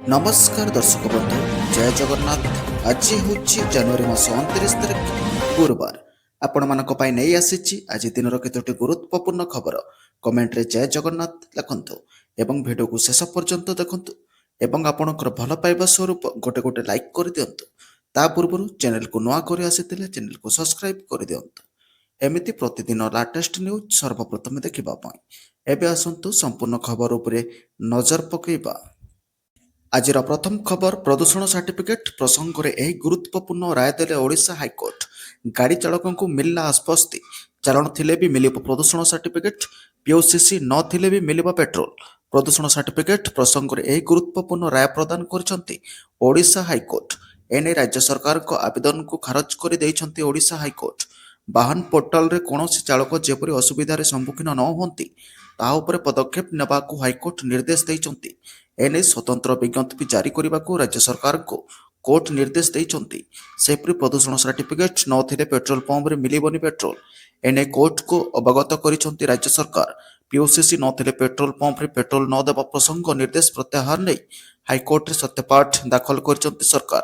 नमस्कार दर्शक बंधु जय जगन्नाथ। आज हूँ जनवरी मास 29 तारिख गुरुवार। आपण मानक पाई नहीं आसी आज दिन केतोटी गुरुत्वपूर्ण खबर कमेंट रे जय जगन्नाथ लिखंतु एवं वीडियो को शेष पर्यंत देखंतु एवं आपणकर भल पाइबा स्वरूप गोटे गोटे लाइक कर दियंतु। ता पूर्व चैनल को नुआ कर आसीथिले चैनल को सब्सक्राइब कर दियंतु। एमिति प्रतिदिन लाटेस्ट न्यूज सर्वप्रथम देखिबा पई एबे आसंतु संपूर्ण खबर उपरे नजर पकेइबा। ଆଜିର ପ୍ରଥମ ଖବର ପ୍ରଦୂଷଣ ସାର୍ଟିଫିକେଟ୍ ପ୍ରସଙ୍ଗରେ ଏହି ଗୁରୁତ୍ୱପୂର୍ଣ୍ଣ ରାୟ ଦେଲେ ଓଡ଼ିଶା ହାଇକୋର୍ଟ। ଗାଡ଼ି ଚାଳକଙ୍କୁ ମିଳିଲା ଆଶ୍ୱସ୍ତି, ଚାଲାଣ ଥିଲେ ବି ମିଳିବ ପ୍ରଦୂଷଣ ସାର୍ଟିଫିକେଟ୍, ପିଓସିସି ନଥିଲେ ବି ମିଳିବ ପେଟ୍ରୋଲ। ପ୍ରଦୂଷଣ ସାର୍ଟିଫିକେଟ୍ ପ୍ରସଙ୍ଗରେ ଏହି ଗୁରୁତ୍ୱପୂର୍ଣ୍ଣ ରାୟ ପ୍ରଦାନ କରିଛନ୍ତି ଓଡ଼ିଶା ହାଇକୋର୍ଟ। ଏନେଇ ରାଜ୍ୟ ସରକାରଙ୍କ ଆବେଦନକୁ ଖାରଜ କରିଦେଇଛନ୍ତି ଓଡ଼ିଶା ହାଇକୋର୍ଟ। ବାହନ ପୋର୍ଟାଲରେ କୌଣସି ଚାଳକ ଯେପରି ଅସୁବିଧାରେ ସମ୍ମୁଖୀନ ନ ହୁଅନ୍ତି ତାହା ଉପରେ ପଦକ୍ଷେପ ନେବାକୁ ହାଇକୋର୍ଟ ନିର୍ଦ୍ଦେଶ ଦେଇଛନ୍ତି। एने स्वतंत्र विज्ञप्ति भी जारी करने को राज्य सरकार को कोर्ट निर्देश देइछन्ति। सेपरि प्रदूषण सर्टिफिकेट नथिले पेट्रोल पंप रे मिलिबनी पेट्रोल। एने कोर्ट को अवगत करिछन्ति राज्य सरकार। पीओसीसी नथिले पेट्रोल पंप रे पेट्रोल न देबा प्रसंग निर्देश प्रत्याहार नै हाईकोर्ट रे सत्यपाठ दाखल करिछन्ति सरकार।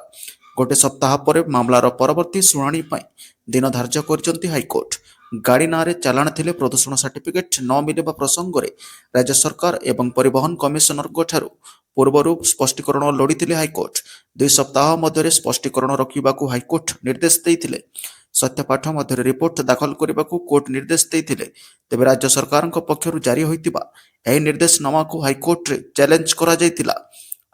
गोटे सप्ताह पर मामलार परवर्ती शुणाणी पई दिन धार्य करिछन्ति हाईकोर्ट। गाड़ी नारे चालाण थिले प्रदूषण सर्टिफिकेट न मिलिबा प्रसंग रे राज्य सरकार एवं परिवहन कमिशनर ठारू पूर्वर स्पष्टीकरण लोड़ी हाईकोर्ट। 2 सप्ताह मध्य स्पष्टीकरण रखा हाईकोर्ट निर्देश देते। सत्यपाठ मध्य रिपोर्ट दाखल करने को कोर्ट निर्देश देते। तेज राज्य सरकार पक्षर जारी होता यह निर्देशनामा को हाईकोर्ट रे चैलेंज करा जायतिला।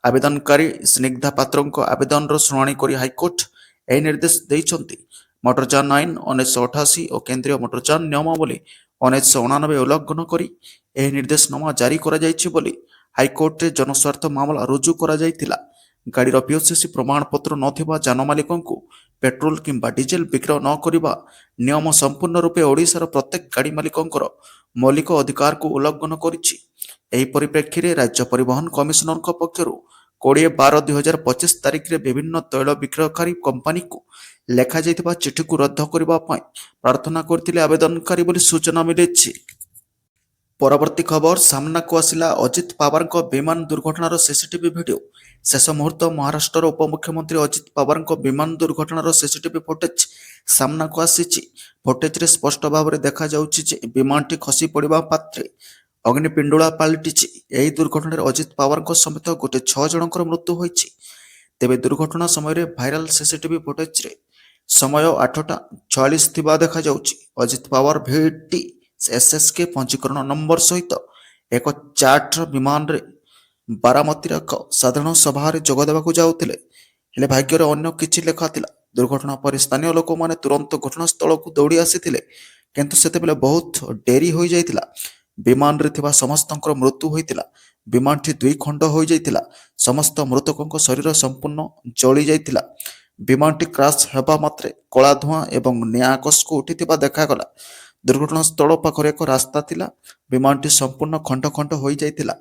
आवेदनकारी स्निग्धा पात्र आवेदन शुणाणी कर हाईकोर्ट यह निर्देश देइछन्ति। मोटरयान आईन 1988 और केंद्रीय मोटरयान नियमावली 1989 उल्लंघन कर यह निर्देशनामा जारी करा जायछि बोली हाईकोर्ट रे जनस्वार्थ मामला रुजु करा जायतिला। गाड़ीर पीओसीसी प्रमाणपत्र नथिबा जान मालिकंकु पेट्रोल किंबा डीजेल विक्रय न करिबा नियम संपूर्ण रूपे ओडिशार प्रत्येक गाड़ी मालिकंकर मौलिक अधिकार को उल्लंघन करिछि। एही परिप्रेक्षी रे राज्य परिवहन कमिशनर पक्षरु 20/12/2025 तारिख रे विभिन्न तैल विक्रयकारी कंपनी को लेखा जायतिबा चिठी को रद्द करबा पई प्रार्थना करथिले आवेदनकारी बोली सूचना मिलिछि। परवर्ती खबर सामना को आसिला अजित पवार विमान दुर्घटनार सीसीटीवी वीडियो। शेष मुहूर्त महाराष्ट्र उपमुख्यमंत्री अजित पवार विमान दुर्घटनार सीसीटीवी फुटेज सामना को आसी। फुटेज रे स्पष्ट भाव में देखा जाउछि विमानटी खसी पड़िबा पात्रे अग्निपिंडुला पलटि। यही दुर्घटना अजित पवार समेत गोटे 6 जनकर मृत्यु होइछि। तेबे दुर्घटना समय भाइराल सीसीटीवी फुटेज रे समय 8:46 थिबा देखा जाउछि। अजित पवार VT SSK पंजीकरण नंबर सहित एक चार्टर विमान रे बारामतीर एक साधारण सभा जोग देवाक जाउथिले। हेले भाग्यर अन्य किछि लेखा थिला। दुर्घटना पर स्थानीय लोक माने तुरंत घटनास्थल को दौड़ी आसीथिले, किंतु सेतेबेले बहुत डेरी हो जाइतिला। विमान रे थिबा समस्तंकर मृत्यु होइतिला। विमानटी 2 खंड हो जाइतिला। समस्त मृतकंक शरीर संपूर्ण जली जाइतिला। विमानटी क्रैश हेबा मात्रे कला धुआं एवं निआं आकाश को उठिथिबा देखागला। दुर्घटना स्थल पाखरे एक रास्ता थिला। विमानटी संपूर्ण खंड खंड हो जाइतिला।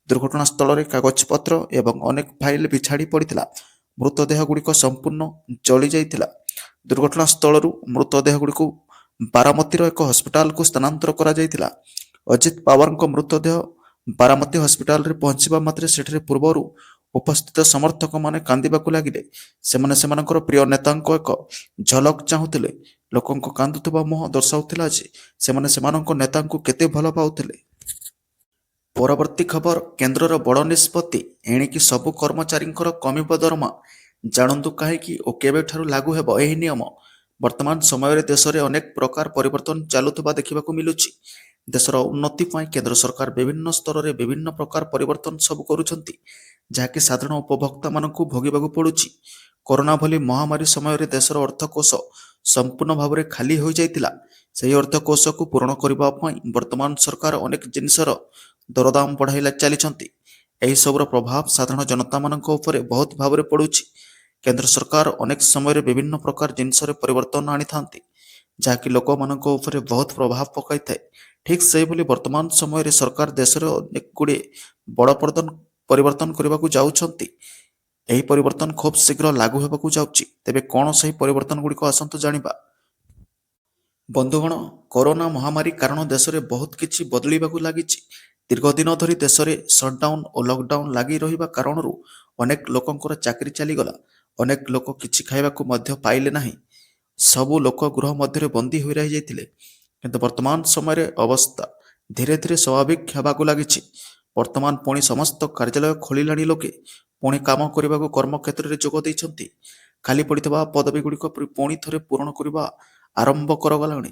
दुर्घटना स्थल रे कागज पत्र एवं अनेक फाइल बिछाड़ी पड़िथिला। मृतदेह गुड़िक संपूर्ण जली जाइतिला। दुर्घटना स्थल मृतदेह गुड़िक बारामतीर एक हस्पिटाल को स्थानांतर करा जाइतिला। अजित पवार मृतदेह बारामती हस्पिटाल रे पहुंचबा मात्रे सेठरे पूर्वरु उपस्थित समर्थक माने कांदिबाकु लागिले। सेमाने सेमानकर प्रिय नेतांको एक झलक चाहुथिले। लोकंको कांदुथबा मुह दर्शाउथिला जे सेमाने सेमाननको नेतांको केते भल पाउथिले। परवर्ती खबर केंद्रर बड़ निष्पत्ति एणिकी सबु कर्मचारींकर कमिब दरमा। जानंतु काहेकि ओ केबेठारु लागू हेबो एही नियम। वर्तमान समय देश में अनेक प्रकार परिवर्तन चलुवा देखा मिलूँ। देशर उन्नति पर केंद्र सरकार विभिन्न स्तर में विभिन्न प्रकार परिवर्तन सब करुछंती, जहाँकि साधारण उपभोक्ता मानकु भोगिबाकु पड़ुछि। कोरोना भली महामारी समय देशर अर्थकोष संपूर्ण भाव में खाली हो जाइतिला। ସେହି ଅର୍ଥକୋଷକୁ ପୂରଣ କରିବା ପାଇଁ ବର୍ତ୍ତମାନ ସରକାର ଅନେକ ଜିନିଷର ଦରଦାମ ବଢ଼ାଇଲା ଚାଲିଛନ୍ତି। ଏହିସବୁର ପ୍ରଭାବ ସାଧାରଣ ଜନତାମାନଙ୍କ ଉପରେ ବହୁତ ଭାବରେ ପଡ଼ୁଛି। କେନ୍ଦ୍ର ସରକାର ଅନେକ ସମୟରେ ବିଭିନ୍ନ ପ୍ରକାର ଜିନିଷରେ ପରିବର୍ତ୍ତନ ଆଣିଥାନ୍ତି, ଯାହାକି ଲୋକମାନଙ୍କ ଉପରେ ବହୁତ ପ୍ରଭାବ ପକାଇଥାଏ। ଠିକ୍ ସେହିଭଳି ବର୍ତ୍ତମାନ ସମୟରେ ସରକାର ଦେଶରେ ଅନେକ ଗୁଡ଼ିଏ ବଡ଼ ପରିବର୍ତ୍ତନ କରିବାକୁ ଯାଉଛନ୍ତି। ଏହି ପରିବର୍ତ୍ତନ ଖୁବ୍ ଶୀଘ୍ର ଲାଗୁ ହେବାକୁ ଯାଉଛି। ତେବେ କ'ଣ ସେହି ପରିବର୍ତ୍ତନ ଗୁଡ଼ିକ ଆସନ୍ତୁ ଜାଣିବା। ବନ୍ଧୁଗଣ, କରୋନା ମହାମାରୀ କାରଣ ଦେଶରେ ବହୁତ କିଛି ବଦଳିବାକୁ ଲାଗିଛି। ଦୀର୍ଘ ଦିନ ଧରି ଦେଶରେ ସଟ୍ଡାଉନ୍ ଓ ଲକଡାଉନ୍ ଲାଗି ରହିବା କାରଣରୁ ଅନେକ ଲୋକଙ୍କର ଚାକିରି ଚାଲିଗଲା। ଅନେକ ଲୋକ କିଛି ଖାଇବାକୁ ମଧ୍ୟ ପାଇଲେ ନାହିଁ। ସବୁ ଲୋକ ଗୃହ ମଧ୍ୟରେ ବନ୍ଦୀ ହୋଇ ରହିଯାଇଥିଲେ। କିନ୍ତୁ ବର୍ତ୍ତମାନ ସମୟରେ ଅବସ୍ଥା ଧୀରେ ଧୀରେ ସ୍ୱାଭାବିକ ହେବାକୁ ଲାଗିଛି। ବର୍ତ୍ତମାନ ପୁଣି ସମସ୍ତ କାର୍ଯ୍ୟାଳୟ ଖୋଲିଲାଣି। ଲୋକେ ପୁଣି କାମ କରିବାକୁ କର୍ମକ୍ଷେତ୍ରରେ ଯୋଗ ଦେଇଛନ୍ତି। ଖାଲି ପଡ଼ିଥିବା ପଦବୀଗୁଡ଼ିକ ପୁଣି ଥରେ ପୂରଣ କରିବା ଆରମ୍ଭ କରାଗଲାଣି।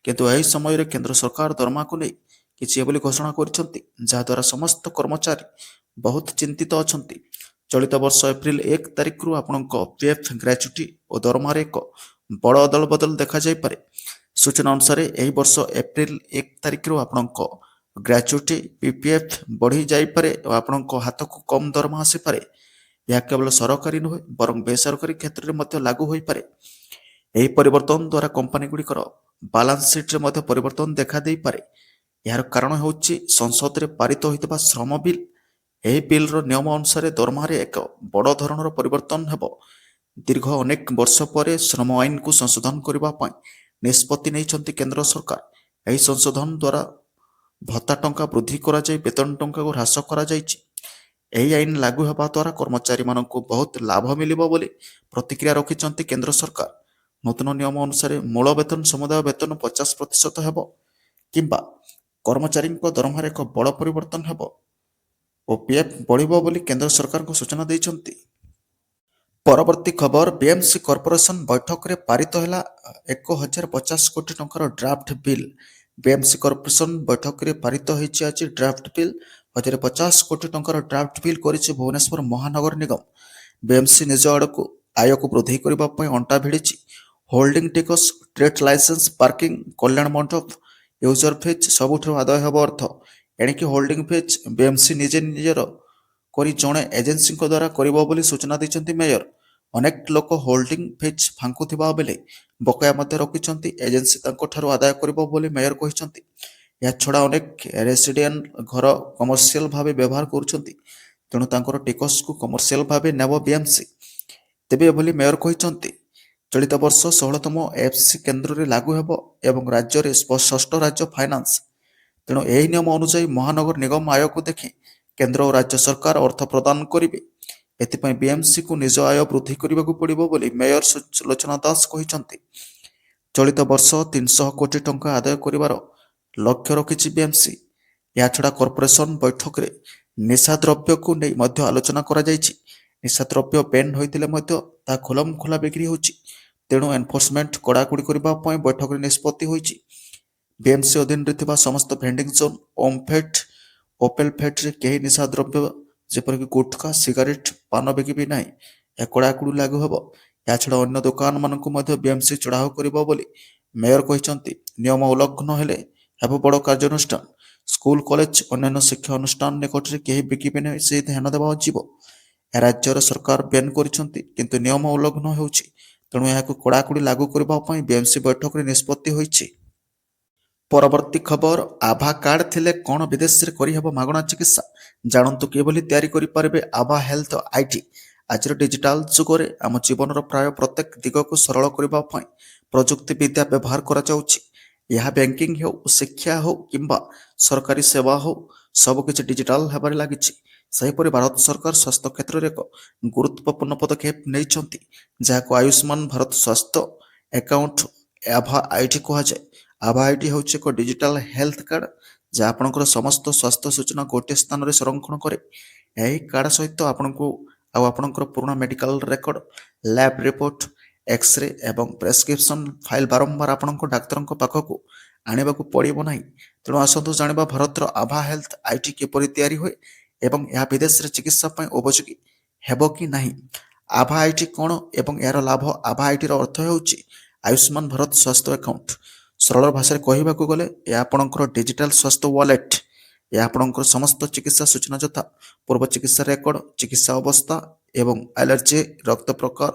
କିନ୍ତୁ ଏହି ସମୟରେ କେନ୍ଦ୍ର ସରକାର ଦରମାକୁ ନେଇ କିଛି ଏଭଳି ଘୋଷଣା କରିଛନ୍ତି ଯାହାଦ୍ୱାରା ସମସ୍ତ କର୍ମଚାରୀ ବହୁତ ଚିନ୍ତିତ ଅଛନ୍ତି। ଚଳିତ ବର୍ଷ ଏପ୍ରିଲ 1 ତାରିଖରୁ ଆପଣଙ୍କ ପିଏଫ୍ ଗ୍ରାଚ୍ୟୁଟି ଓ ଦରମାରେ ଏକ ବଡ଼ ଅଦଳ ବଦଳ ଦେଖାଯାଇପାରେ। ସୂଚନା ଅନୁସାରେ ଏହି ବର୍ଷ ଏପ୍ରିଲ 1 ତାରିଖରୁ ଆପଣଙ୍କ ଗ୍ରାଚ୍ୟୁଟି ପିପିଏଫ୍ ବଢ଼ି ଯାଇପାରେ ଓ ଆପଣଙ୍କ ହାତକୁ କମ୍ ଦରମା ଆସିପାରେ। ଏହା କେବଳ ସରକାରୀ ନୁହେଁ ବରଂ ବେସରକାରୀ କ୍ଷେତ୍ରରେ ମଧ୍ୟ ଲାଗୁ ହୋଇପାରେ। ଏହି ପରିବର୍ତ୍ତନ ଦ୍ୱାରା କମ୍ପାନୀଗୁଡ଼ିକର ବାଲାନ୍ସ ସିଟ୍ରେ ମଧ୍ୟ ପରିବର୍ତ୍ତନ ଦେଖାଦେଇପାରେ। ଏହାର କାରଣ ହେଉଛି ସଂସଦରେ ପାରିତ ହୋଇଥିବା ଶ୍ରମ ବିଲ୍। ଏହି ବିଲ୍ର ନିୟମ ଅନୁସାରେ ଦରମାରେ ଏକ ବଡ଼ ଧରଣର ପରିବର୍ତ୍ତନ ହେବ। ଦୀର୍ଘ ଅନେକ ବର୍ଷ ପରେ ଶ୍ରମ ଆଇନକୁ ସଂଶୋଧନ କରିବା ପାଇଁ ନିଷ୍ପତ୍ତି ନେଇଛନ୍ତି କେନ୍ଦ୍ର ସରକାର। ଏହି ସଂଶୋଧନ ଦ୍ୱାରା ଭତ୍ତା ଟଙ୍କା ବୃଦ୍ଧି କରାଯାଇ ବେତନ ଟଙ୍କାକୁ ହ୍ରାସ କରାଯାଇଛି। ଏହି ଆଇନ ଲାଗୁ ହେବା ଦ୍ୱାରା କର୍ମଚାରୀମାନଙ୍କୁ ବହୁତ ଲାଭ ମିଳିବ ବୋଲି ପ୍ରତିକ୍ରିୟା ରଖିଛନ୍ତି କେନ୍ଦ୍ର ସରକାର। ନୂତନ ନିୟମ ଅନୁସାରେ ମୂଳ ବେତନ ସମୁଦାୟ ବେତନ 50% ହେବ କିମ୍ବା କର୍ମଚାରୀଙ୍କ ଦରମାରେ ଏକ ବଡ଼ ପରିବର୍ତ୍ତନ ହେବ ଓ ପିଏଫ୍ ବଢ଼ିବ ବୋଲି କେନ୍ଦ୍ର ସରକାରଙ୍କ ସୂଚନା ଦେଇଛନ୍ତି। ପରବର୍ତ୍ତୀ ଖବର, ବିଏମ୍ସି କର୍ପୋରେସନ ବୈଠକରେ ପାରିତ ହେଲା 1050 କୋଟି ଟଙ୍କାର ଡ୍ରାଫ୍ଟ ବିଲ୍। ବିଏମ୍ସି କର୍ପୋରେସନ ବୈଠକରେ ପାରିତ ହୋଇଛି ଆଜି ଡ୍ରାଫ୍ଟ ବିଲ୍। 1050 କୋଟି ଟଙ୍କାର ଡ୍ରାଫ୍ଟ ବିଲ୍ କରିଛି ଭୁବନେଶ୍ୱର ମହାନଗର ନିଗମ। ବିଏମ୍ସି ନିଜ ଆଡ଼କୁ ଆୟକୁ ବୃଦ୍ଧି କରିବା ପାଇଁ ଅଣ୍ଟା ଭିଡ଼ିଛି। ହୋଲ୍ଡିଂ ଟିକସ, trade licence, parking, Kalyan Mandap, user fees ସବୁଠାରୁ ଆଦାୟ ହେବ ଅର୍ଥ। ଏଣିକି ହୋଲ୍ଡିଂ ଫିଜ୍ ବିଏମ୍ସି ନିଜର କରି ଜଣେ ଏଜେନ୍ସିଙ୍କ ଦ୍ୱାରା କରିବ ବୋଲି ସୂଚନା ଦେଇଛନ୍ତି ମେୟର। ଅନେକ ଲୋକ ହୋଲ୍ଡିଂ ଫିଜ୍ ଫାଙ୍କୁଥିବା ବେଳେ ବକେୟା ମଧ୍ୟ ରଖିଛନ୍ତି। ଏଜେନ୍ସି ତାଙ୍କଠାରୁ ଆଦାୟ କରିବ ବୋଲି ମେୟର କହିଛନ୍ତି। ଏହାଛଡ଼ା ଅନେକ ରେସିଡେଣ୍ଟ ଘର କମର୍ସିଆଲ ଭାବେ ବ୍ୟବହାର କରୁଛନ୍ତି, ତେଣୁ ତାଙ୍କର ଟିକସକୁ କମର୍ସିଆଲ ଭାବେ ନେବ ବିଏମ୍ସି। ତେବେ ଏଭଳି ମେୟର କହିଛନ୍ତି। ଚଳିତ ବର୍ଷ 16ତମ ଏଫ୍ସି କେନ୍ଦ୍ରରେ ଲାଗୁ ହେବ ଏବଂ ରାଜ୍ୟରେ ଷଷ୍ଠ ରାଜ୍ୟ ଫାଇନାନ୍ସ। ତେଣୁ ଏହି ନିୟମ ଅନୁଯାୟୀ ମହାନଗର ନିଗମ ଆୟକୁ ଦେଖି କେନ୍ଦ୍ର ଓ ରାଜ୍ୟ ସରକାର ଅର୍ଥ ପ୍ରଦାନ କରିବେ। ଏଥିପାଇଁ ବିଏମ୍ସିକୁ ନିଜ ଆୟ ବୃଦ୍ଧି କରିବାକୁ ପଡ଼ିବ ବୋଲି ମେୟର ସୁଲୋଚନା ଦାସ କହିଛନ୍ତି। ଚଳିତ ବର୍ଷ 300 କୋଟି ଟଙ୍କା ଆଦାୟ କରିବାର ଲକ୍ଷ୍ୟ ରଖିଛି ବିଏମ୍ସି। ଏହାଛଡ଼ା କର୍ପୋରେସନ ବୈଠକରେ ନିଶାଦ୍ରବ୍ୟକୁ ନେଇ ମଧ୍ୟ ଆଲୋଚନା କରାଯାଇଛି। ନିଶାଦ୍ରବ୍ୟ ବେନ୍ ହୋଇଥିଲେ ମଧ୍ୟ ତାହା ଖୋଲମଖୋଲା ବିକ୍ରି ହେଉଛି, ତେଣୁ ଏନ୍ଫୋର୍ସମେଣ୍ଟ କଡ଼ାକଡ଼ି କରିବା ପାଇଁ ବୈଠକରେ ନିଷ୍ପତ୍ତି ହୋଇଛି। ବିଏମ୍ସି ଅଧୀନରେ ଥିବା ସମସ୍ତ ଭେଣ୍ଡିଂ ଜୋନ୍, ଓମ୍ଫେଡ୍, ଓପେଲଫେଡ୍ରେ କେହି ନିଶାଦ୍ରବ୍ୟ ଯେପରିକି ଗୁଟ୍ଖା, ସିଗାରେଟ୍, ପାନ ବିକିବେ ନାହିଁ। ଏହା କଡ଼ାକଡ଼ି ଲାଗୁ ହେବ। ଏହାଛଡ଼ା ଅନ୍ୟ ଦୋକାନମାନଙ୍କୁ ମଧ୍ୟ ବିଏମ୍ସି ଚଢ଼ାଉ କରିବ ବୋଲି ମେୟର କହିଛନ୍ତି। ନିୟମ ଉଲ୍ଲଂଘନ ହେଲେ ହେବ ବଡ଼ କାର୍ଯ୍ୟାନୁଷ୍ଠାନ। ସ୍କୁଲ, କଲେଜ, ଅନ୍ୟାନ୍ୟ ଶିକ୍ଷା ଅନୁଷ୍ଠାନ ନିକଟରେ କେହି ବିକିବେ ନାହିଁ, ସେ ଧ୍ୟାନ ଦେବା ଯିବ। ଏହା ରାଜ୍ୟର ସରକାର ବେନ୍ କରିଛନ୍ତି, କିନ୍ତୁ ନିୟମ ଉଲ୍ଲଂଘନ ହେଉଛି, ତେଣୁ ଏହାକୁ କଡ଼ାକଡ଼ି ଲାଗୁ କରିବା ପାଇଁ ବିଏମ୍ସି ବୈଠକରେ ନିଷ୍ପତ୍ତି ହୋଇଛି। ପରବର୍ତ୍ତୀ ଖବର, ଆଭା କାର୍ଡ ଥିଲେ କ'ଣ ବିଦେଶରେ କରିହେବ ମାଗଣା ଚିକିତ୍ସା? ଜାଣନ୍ତୁ କିଭଳି ତିଆରି କରିପାରିବେ ଆଭା ହେଲ୍ଥ ଆଇଡି। ଆଜିର ଡିଜିଟାଲ ଯୁଗରେ ଆମ ଜୀବନର ପ୍ରାୟ ପ୍ରତ୍ୟେକ ଦିଗକୁ ସରଳ କରିବା ପାଇଁ ପ୍ରଯୁକ୍ତି ବିଦ୍ୟା ବ୍ୟବହାର କରାଯାଉଛି। ଏହା ବ୍ୟାଙ୍କିଂ ହେଉ, ଶିକ୍ଷା ହେଉ କିମ୍ବା ସରକାରୀ ସେବା ହେଉ, ସବୁକିଛି ଡିଜିଟାଲ ହେବାରେ ଲାଗିଛି। ସେହିପରି ଭାରତ ସରକାର ସ୍ୱାସ୍ଥ୍ୟ କ୍ଷେତ୍ରରେ ଏକ ଗୁରୁତ୍ୱପୂର୍ଣ୍ଣ ପଦକ୍ଷେପ ନେଇଛନ୍ତି, ଯାହାକୁ ଆୟୁଷ୍ମାନ ଭାରତ ସ୍ୱାସ୍ଥ୍ୟ ଆକାଉଣ୍ଟ ଆଭା ଆଇଡି କୁହାଯାଏ। ଆଭା ଆଇଡି ହେଉଛି ଏକ ଡିଜିଟାଲ ହେଲ୍ଥ କାର୍ଡ, ଯାହା ଆପଣଙ୍କର ସମସ୍ତ ସ୍ୱାସ୍ଥ୍ୟ ସୂଚନା ଗୋଟିଏ ସ୍ଥାନରେ ସଂରକ୍ଷଣ କରେ। ଏହି କାର୍ଡ ସହିତ ଆପଣଙ୍କୁ ଆଉ ଆପଣଙ୍କର ପୁରୁଣା medical record, lab report, x-ray ଏବଂ ପ୍ରେସ୍କ୍ରିପସନ୍ ଫାଇଲ୍ ବାରମ୍ବାର ଆପଣଙ୍କ ଡାକ୍ତରଙ୍କ ପାଖକୁ ଆଣିବାକୁ ପଡ଼ିବ ନାହିଁ। ତେଣୁ ଆସନ୍ତୁ ଜାଣିବା ଭାରତର ଆଭା ହେଲ୍ଥ ଆଇଡି କିପରି ତିଆରି ହୁଏ ଏବଂ ଏହା ବିଦେଶରେ ଚିକିତ୍ସା ପାଇଁ ଉପଯୋଗୀ ହେବ କି ନାହିଁ। ଆଭା ଆଇଡି କ'ଣ ଏବଂ ଏହାର ଲାଭ? ଆଭା ଆଇଡିର ଅର୍ଥ ହେଉଛି ଆୟୁଷ୍ମାନ ଭାରତ ସ୍ୱାସ୍ଥ୍ୟ ଆକାଉଣ୍ଟ। ସରଳ ଭାଷାରେ କହିବାକୁ ଗଲେ ଏହା ଆପଣଙ୍କର ଡିଜିଟାଲ ସ୍ୱାସ୍ଥ୍ୟ ୱାଲେଟ୍। ଏହା ଆପଣଙ୍କର ସମସ୍ତ ଚିକିତ୍ସା ସୂଚନା ଯଥା ପୂର୍ବ ଚିକିତ୍ସା ରେକର୍ଡ, ଚିକିତ୍ସା ଅବସ୍ଥା ଏବଂ ଆଲର୍ଜି, ରକ୍ତ ପ୍ରକାର,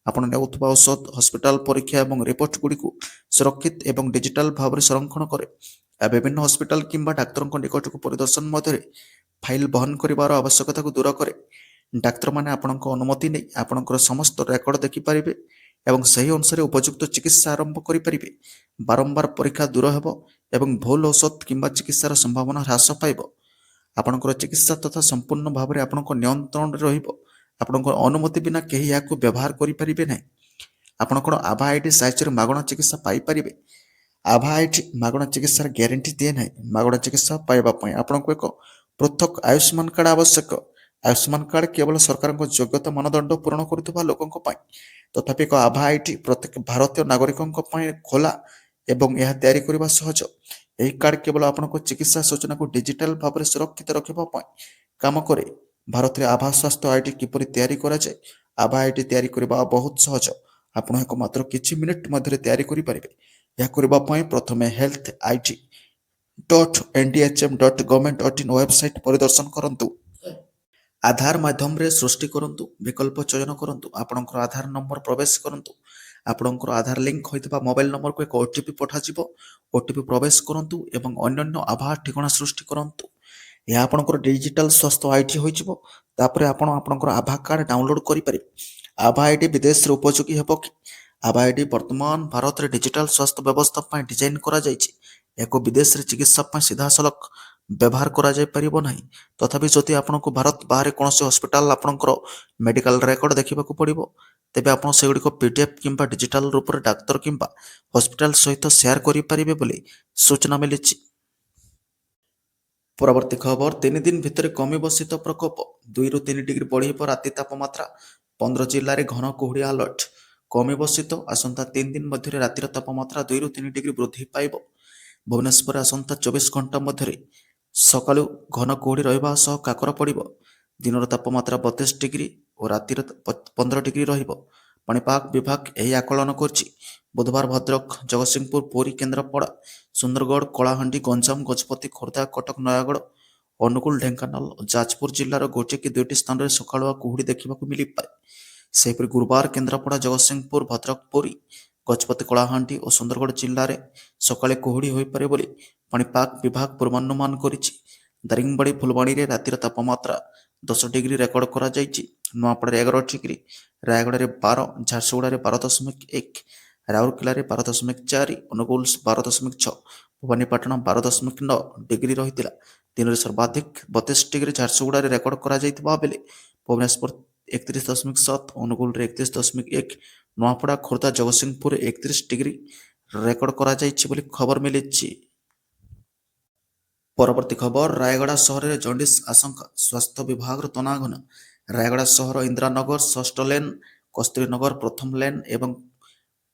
ଆପଣ ନେଉଥିବା ଔଷଧ, ହସ୍ପିଟାଲ ପରୀକ୍ଷା ଏବଂ ରିପୋର୍ଟଗୁଡ଼ିକୁ ସୁରକ୍ଷିତ ଏବଂ ଡିଜିଟାଲ ଭାବରେ ସଂରକ୍ଷଣ କରେ। ଏହା ବିଭିନ୍ନ ହସ୍ପିଟାଲ କିମ୍ବା ଡାକ୍ତରଙ୍କ ନିକଟକୁ ପରିଦର୍ଶନ ମଧ୍ୟରେ ଫାଇଲ୍ ବହନ କରିବାର ଆବଶ୍ୟକତାକୁ ଦୂର କରେ। ଡାକ୍ତରମାନେ ଆପଣଙ୍କ ଅନୁମତି ନେଇ ଆପଣଙ୍କର ସମସ୍ତ ରେକର୍ଡ ଦେଖିପାରିବେ ଏବଂ ସେହି ଅନୁସାରେ ଉପଯୁକ୍ତ ଚିକିତ୍ସା ଆରମ୍ଭ କରିପାରିବେ। ବାରମ୍ବାର ପରୀକ୍ଷା ଦୂର ହେବ ଏବଂ ଭୁଲ ଔଷଧ କିମ୍ବା ଚିକିତ୍ସାର ସମ୍ଭାବନା ହ୍ରାସ ପାଇବ। ଆପଣଙ୍କର ଚିକିତ୍ସା ତଥା ସମ୍ପୂର୍ଣ୍ଣ ଭାବରେ ଆପଣଙ୍କ ନିୟନ୍ତ୍ରଣରେ ରହିବ। ଆପଣଙ୍କ ଅନୁମତି ବିନା କେହି ଏହାକୁ ବ୍ୟବହାର କରିପାରିବେ ନାହିଁ। ଆପଣ କ'ଣ ଆଭା ଆଇଡି ସାହାଯ୍ୟରେ ମାଗଣା ଚିକିତ୍ସା ପାଇପାରିବେ? ଆଭା ଆଇଡି ମାଗଣା ଚିକିତ୍ସାର ଗ୍ୟାରେଣ୍ଟି ଦିଏ ନାହିଁ। ମାଗଣା ଚିକିତ୍ସା ପାଇବା ପାଇଁ ଆପଣଙ୍କୁ ଏକ ପୃଥକ ଆୟୁଷ୍ମାନ କାର୍ଡ ଆବଶ୍ୟକ। ଆୟୁଷ୍ମାନ କାର୍ଡ କେବଳ ସରକାରଙ୍କ ଯୋଗ୍ୟତା ମାନଦଣ୍ଡ ପୂରଣ କରୁଥିବା ଲୋକଙ୍କ ପାଇଁ। ତଥାପି ଏକ ଆଭା ଆଇଡି ପ୍ରତ୍ୟେକ ଭାରତୀୟ ନାଗରିକଙ୍କ ପାଇଁ ଖୋଲା ଏବଂ ଏହା ତିଆରି କରିବା ସହଜ। ଏହି କାର୍ଡ କେବଳ ଆପଣଙ୍କ ଚିକିତ୍ସା ସୂଚନାକୁ ଡିଜିଟାଲ ଭାବରେ ସୁରକ୍ଷିତ ରଖିବା ପାଇଁ କାମ କରେ। ଭାରତରେ ଆଭା ସ୍ୱାସ୍ଥ୍ୟ ଆଇଡି କିପରି ତିଆରି କରାଯାଏ? ଆଭା ଆଇଡି ତିଆରି କରିବା ବହୁତ ସହଜ। ଆପଣ ଏକ ମାତ୍ର କିଛି ମିନିଟ୍ ମଧ୍ୟରେ ତିଆରି କରିପାରିବେ। ଏହା କରିବା ପାଇଁ ପ୍ରଥମେ ହେଲ୍ଥ ଆଇଡି .ndhm.gov.in ୱେବସାଇଟ୍ ପରିଦର୍ଶନ କରନ୍ତୁ। ଆଧାର ମାଧ୍ୟମରେ ସୃଷ୍ଟି କରନ୍ତୁ। ବିକଳ୍ପ ଚୟନ କରନ୍ତୁ। ଆପଣଙ୍କର ଆଧାର ନମ୍ବର ପ୍ରବେଶ କରନ୍ତୁ। ଆପଣଙ୍କର ଆଧାର ଲିଙ୍କ ହୋଇଥିବା ମୋବାଇଲ ନମ୍ବରକୁ ଏକ ଓଟିପି ପଠାଯିବ। ଓଟିପି ପ୍ରବେଶ କରନ୍ତୁ ଏବଂ ଅନ୍ୟାନ୍ୟ ଆଭା ଠିକଣା ସୃଷ୍ଟି କରନ୍ତୁ। ଏହା ଆପଣଙ୍କର ଡିଜିଟାଲ ସ୍ୱାସ୍ଥ୍ୟ ଆଇଡି ହୋଇଯିବ। ତାପରେ ଆପଣ ଆପଣଙ୍କର ଆଭା କାର୍ଡ ଡାଉନଲୋଡ୍ କରିପାରିବେ। ଆଭା ଆଇଡି ବିଦେଶରେ ଉପଯୋଗୀ ହେବ କି? ଆଭା ଆଇଡି ବର୍ତ୍ତମାନ ଭାରତରେ ଡିଜିଟାଲ ସ୍ୱାସ୍ଥ୍ୟ ବ୍ୟବସ୍ଥା ପାଇଁ ଡିଜାଇନ କରାଯାଇଛି। ଏହାକୁ ବିଦେଶରେ ଚିକିତ୍ସା ପାଇଁ ସିଧାସଳଖ ବ୍ୟବହାର କରାଯାଇପାରିବ ନାହିଁ। ତଥାପି ଯଦି ଆପଣଙ୍କୁ ଭାରତ ବାହାରେ କୌଣସି ହସ୍ପିଟାଲ ଆପଣଙ୍କର ମେଡିକାଲ ରେକର୍ଡ ଦେଖିବାକୁ ପଡ଼ିବ, ତେବେ ଆପଣ ସେଗୁଡ଼ିକ ପିଡିଏଫ୍ କିମ୍ବା ଡିଜିଟାଲ ରୂପରେ ଡାକ୍ତର କିମ୍ବା ହସ୍ପିଟାଲ ସହିତ ସେୟାର କରିପାରିବେ ବୋଲି ସୂଚନା ମିଳିଛି। ପରବର୍ତ୍ତୀ ଖବର, 3 ଦିନ ଭିତରେ କମିବ ଶୀତ ପ୍ରକୋପ। 2ରୁ 3 ଡିଗ୍ରୀ ବଢ଼ିବ ରାତି ତାପମାତ୍ରା। 15 ଜିଲ୍ଲାରେ ଘନ କୁହୁଡ଼ି ଆଲର୍ଟ। କମିବ ଶୀତ। ଆସନ୍ତା 3 ଦିନ ମଧ୍ୟରେ ରାତିର ତାପମାତ୍ରା 2ରୁ 3 ଡିଗ୍ରୀ ବୃଦ୍ଧି ପାଇବ। ଭୁବନେଶ୍ୱରରେ ଆସନ୍ତା 24 ଘଣ୍ଟା ମଧ୍ୟରେ ସକାଳୁ ଘନ କୁହୁଡ଼ି ରହିବା ସହ କାକର ପଡ଼ିବ। ଦିନର ତାପମାତ୍ରା 32 ଡିଗ୍ରୀ ଓ ରାତିର 15 ଡିଗ୍ରୀ ରହିବ। ପାଣିପାଗ ବିଭାଗ ଏହି ଆକଳନ କରିଛି। ବୁଧବାର ଭଦ୍ରକ, ଜଗତସିଂହପୁର, ପୁରୀ, କେନ୍ଦ୍ରାପଡ଼ା, ସୁନ୍ଦରଗଡ଼, କଳାହାଣ୍ଡି, ଗଞ୍ଜାମ, ଗଜପତି, ଖୋର୍ଦ୍ଧା, କଟକ, ନୟାଗଡ଼, ଅନୁଗୁଳ, ଢେଙ୍କାନାଳ ଓ ଯାଜପୁର ଜିଲ୍ଲାର ଗୋଟିଏ କି ଦୁଇଟି ସ୍ଥାନରେ ସକାଳୁଆ କୁହୁଡ଼ି ଦେଖିବାକୁ ମିଳିପାରେ। ସେହିପରି ଗୁରୁବାର କେନ୍ଦ୍ରାପଡ଼ା, ଜଗତସିଂହପୁର, ଭଦ୍ରକ, ପୁରୀ, ଗଜପତି, କଳାହାଣ୍ଡି ଓ ସୁନ୍ଦରଗଡ଼ ଜିଲ୍ଲାରେ ସକାଳେ କୁହୁଡ଼ି ହୋଇପାରେ ବୋଲି ପାଣିପାଗ ବିଭାଗ ପୂର୍ବାନୁମାନ କରିଛି। ଦାରିଙ୍ଗବାଡ଼ି, ଫୁଲବାଣୀରେ ରାତିର ତାପମାତ୍ରା 10 ଡିଗ୍ରୀ ରେକର୍ଡ କରାଯାଇଛି। ନୂଆପଡ଼ାରେ 11 ଡିଗ୍ରୀ, ରାୟଗଡ଼ାରେ 12, ଝାରସୁଗୁଡ଼ାରେ 12.1, ରାଉରକେଲାରେ 12.4, ଅନୁଗୁଳ 12.6, ଭବାନୀପାଟଣା 12.9 ଡିଗ୍ରୀ ରହିଥିଲା। ଦିନରେ ସର୍ବାଧିକ 32 ଡିଗ୍ରୀ ଝାରସୁଗୁଡ଼ାରେ ରେକର୍ଡ କରାଯାଇଥିବା ବେଳେ ଭୁବନେଶ୍ୱର 31.7, ଅନୁଗୁଳରେ 31.1, ନୂଆପଡ଼ା, ଖୋର୍ଦ୍ଧା, ଜଗତସିଂହପୁରରେ 31 ଡିଗ୍ରୀ ରେକର୍ଡ କରାଯାଇଛି ବୋଲି ଖବର ମିଳିଛି। ପରବର୍ତ୍ତୀ ଖବର, ରାୟଗଡ଼ା ସହରରେ ଜଣ୍ଡିସ୍ ଆଶଙ୍କା, ସ୍ୱାସ୍ଥ୍ୟ ବିଭାଗର ତନାଘନା। ରାୟଗଡ଼ା ସହର ଇନ୍ଦିରାନଗର ଷଷ୍ଠ ଲେନ୍, କସ୍ତୁରୀନଗର ପ୍ରଥମ ଲେନ୍ ଏବଂ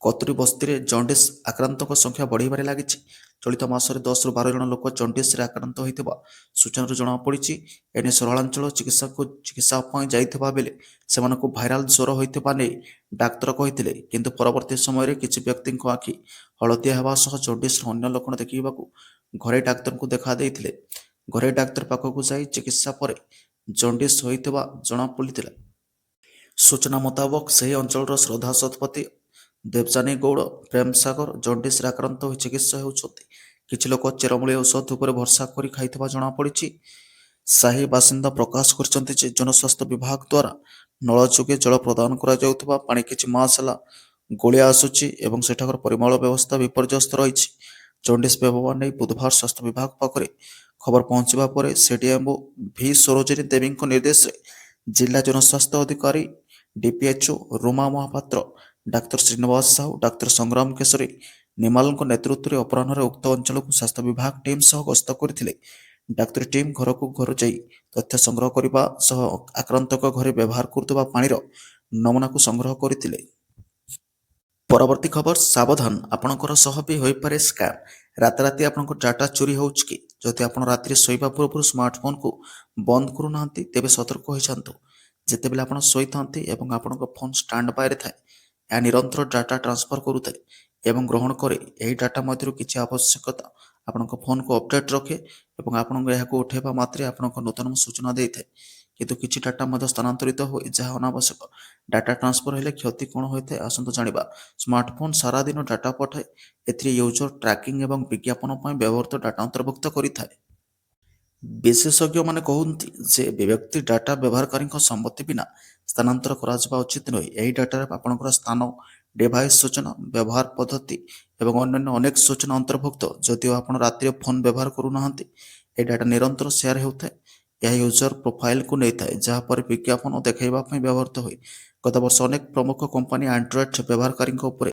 କତୁରୀ ବସ୍ତିରେ ଜଣ୍ଡିସ୍ ଆକ୍ରାନ୍ତଙ୍କ ସଂଖ୍ୟା ବଢ଼ିବାରେ ଲାଗିଛି। ଚଳିତ ମାସରେ 10ରୁ 12 ଜଣ ଲୋକ ଜଣ୍ଡିସ୍ରେ ଆକ୍ରାନ୍ତ ହୋଇଥିବା ସୂଚନାରୁ ଜଣାପଡ଼ିଛି। ଏନେଇ ସହରାଞ୍ଚଳ ଚିକିତ୍ସା ପାଇଁ ଯାଇଥିବା ବେଳେ ସେମାନଙ୍କୁ ଭାଇରାଲ ଜ୍ୱର ହୋଇଥିବା ନେଇ ଡାକ୍ତର କହିଥିଲେ। କିନ୍ତୁ ପରବର୍ତ୍ତୀ ସମୟରେ କିଛି ବ୍ୟକ୍ତିଙ୍କ ଆଖି ହଳଦିଆ ହେବା ସହ ଜଣ୍ଡିସ୍ର ଅନ୍ୟ ଲକ୍ଷଣ ଦେଖିବାକୁ ଘରୋଇ ଡାକ୍ତରଙ୍କୁ ଦେଖାଦେଇଥିଲେ। ଘରୋଇ ଡାକ୍ତର ପାଖକୁ ଯାଇ ଚିକିତ୍ସା ପରେ ଜଣ୍ଡିସ୍ ହୋଇଥିବା ଜଣାପଡ଼ିଥିଲା। ସୂଚନା ମୁତାବକ ସେହି ଅଞ୍ଚଳର ଶ୍ରଦ୍ଧା ଶତପଥୀ, ଦେବଯାନୀ ଗୌଡ଼, ପ୍ରେମ ସାଗର ଜଣ୍ଡିସ୍ରେ ଆକ୍ରାନ୍ତ ହୋଇ ଚିକିତ୍ସା ହେଉଛନ୍ତି। କିଛି ଲୋକ ଚେରମୂଳି ଔଷଧ ଉପରେ ଭରସା କରି ଖାଇଥିବା ଜଣାପଡ଼ିଛି। ସାହି ବାସିନ୍ଦା ପ୍ରକାଶ କରିଛନ୍ତି ଯେ ଜନସ୍ୱାସ୍ଥ୍ୟ ବିଭାଗ ଦ୍ୱାରା ନଳ ଯୋଗେ ଜଳ ପ୍ରଦାନ କରାଯାଉଥିବା ପାଣି କିଛି ମାସ ହେଲା ଗୋଳିଆ ଆସୁଛି ଏବଂ ସେଠାକାର ପରିମଳ ବ୍ୟବସ୍ଥା ବିପର୍ଯ୍ୟସ୍ତ ରହିଛି। ଜଣ୍ଡିସ୍ ବ୍ୟବହାର ନେଇ ବୁଧବାର ସ୍ୱାସ୍ଥ୍ୟ ବିଭାଗ ପାଖରେ ଖବର ପହଞ୍ଚିବା ପରେ ସିଡିଏମ୍ଓ ଭି ସରୋଜିନୀ ଦେବୀଙ୍କ ନିର୍ଦ୍ଦେଶରେ ଜିଲ୍ଲା ଜନସ୍ୱାସ୍ଥ୍ୟ ଅଧିକାରୀ ଡିପିଏଚ୍ଓ ରୁମା ମହାପାତ୍ର, ଡାକ୍ତର ଶ୍ରୀନିବାସ ସାହୁ, ଡାକ୍ତର ସଂଗ୍ରାମ କେଶରୀ ନିମାଲଙ୍କ ନେତୃତ୍ୱରେ ଅପରାହ୍ନରେ ଉକ୍ତ ଅଞ୍ଚଳକୁ ସ୍ୱାସ୍ଥ୍ୟ ବିଭାଗ ଟିମ୍ ସହ ଗସ୍ତ କରିଥିଲେ। ଡାକ୍ତରୀ ଟିମ୍ ଘରକୁ ଘର ଯାଇ ତଥ୍ୟ ସଂଗ୍ରହ କରିବା ସହ ଆକ୍ରାନ୍ତଙ୍କ ଘରେ ବ୍ୟବହାର କରୁଥିବା ପାଣିର ନମୁନାକୁ ସଂଗ୍ରହ କରିଥିଲେ। ପରବର୍ତ୍ତୀ ଖବର, ସାବଧାନ, ଆପଣଙ୍କର ସହ ବି ହୋଇପାରେ ସ୍କାମ୍। ରାତାରାତି ଆପଣଙ୍କ ଡାଟା ଚୋରି ହେଉଛି କି? ଯଦି ଆପଣ ରାତିରେ ଶୋଇବା ପୂର୍ବରୁ ସ୍ମାର୍ଟଫୋନକୁ ବନ୍ଦ କରୁନାହାନ୍ତି, ତେବେ ସତର୍କ ହୋଇଯାଆନ୍ତୁ। ଯେତେବେଳେ ଆପଣ ଶୋଇଥାନ୍ତି ଏବଂ ଆପଣଙ୍କ ଫୋନ୍ ଷ୍ଟାଣ୍ଡ ବାଇରେ ଥାଏ, ଏହା ନିରନ୍ତର ଡାଟା ଟ୍ରାନ୍ସଫର କରୁଥାଏ ଏବଂ ଗ୍ରହଣ କରେ। ଏହି ଡାଟା ମଧ୍ୟରୁ କିଛି ଆବଶ୍ୟକତା ଆପଣଙ୍କ ଫୋନକୁ ଅପଡେଟ୍ ରଖେ ଏବଂ ଆପଣଙ୍କୁ ଏହାକୁ ଉଠାଇବା ମାତ୍ରେ ଆପଣଙ୍କ ନୂତନ ସୂଚନା ଦେଇଥାଏ। କିନ୍ତୁ କିଛି ଡାଟା ମଧ୍ୟ ସ୍ଥାନାନ୍ତରିତ ହୁଏ ଯାହା ଅନାବଶ୍ୟକ। ଡାଟା ଟ୍ରାନ୍ସଫର ହେଲେ କ୍ଷତି କ'ଣ ହୋଇଥାଏ ଆସନ୍ତୁ ଜାଣିବା। ସ୍ମାର୍ଟଫୋନ୍ ସାରା ଦିନ ଡାଟା ପଠାଏ। ଏଥିରେ ୟୁଜର ଟ୍ରାକିଂ ଏବଂ ବିଜ୍ଞାପନ ପାଇଁ ବ୍ୟବହୃତ ଡାଟା ଅନ୍ତର୍ଭୁକ୍ତ କରିଥାଏ। ବିଶେଷଜ୍ଞମାନେ କହନ୍ତି ଯେ ବ୍ୟକ୍ତି ଡାଟା ବ୍ୟବହାରକାରୀଙ୍କ ସମ୍ମତି ବିନା ସ୍ଥାନାନ୍ତର କରାଯିବା ଉଚିତ ନୁହେଁ। ଏହି ଡାଟାରେ ଆପଣଙ୍କର ସ୍ଥାନ, ଡିଭାଇସ୍ ସୂଚନା, ବ୍ୟବହାର ପଦ୍ଧତି ଏବଂ ଅନ୍ୟାନ୍ୟ ଅନେକ ସୂଚନା ଅନ୍ତର୍ଭୁକ୍ତ। ଯଦିଓ ଆପଣ ରାତିରେ ଫୋନ୍ ବ୍ୟବହାର କରୁନାହାନ୍ତି, ଏ ଡାଟା ନିରନ୍ତର ସେୟାର ହେଉଥାଏ। ଏହା ୟୁଜର ପ୍ରୋଫାଇଲକୁ ନେଇଥାଏ, ଯାହାପରେ ବିଜ୍ଞାପନ ଦେଖାଇବା ପାଇଁ ବ୍ୟବହୃତ ହୁଏ। ଗତ ବର୍ଷ ଅନେକ ପ୍ରମୁଖ କମ୍ପାନୀ ଆଣ୍ଡ୍ରଏଡ୍ ବ୍ୟବହାରକାରୀଙ୍କ ଉପରେ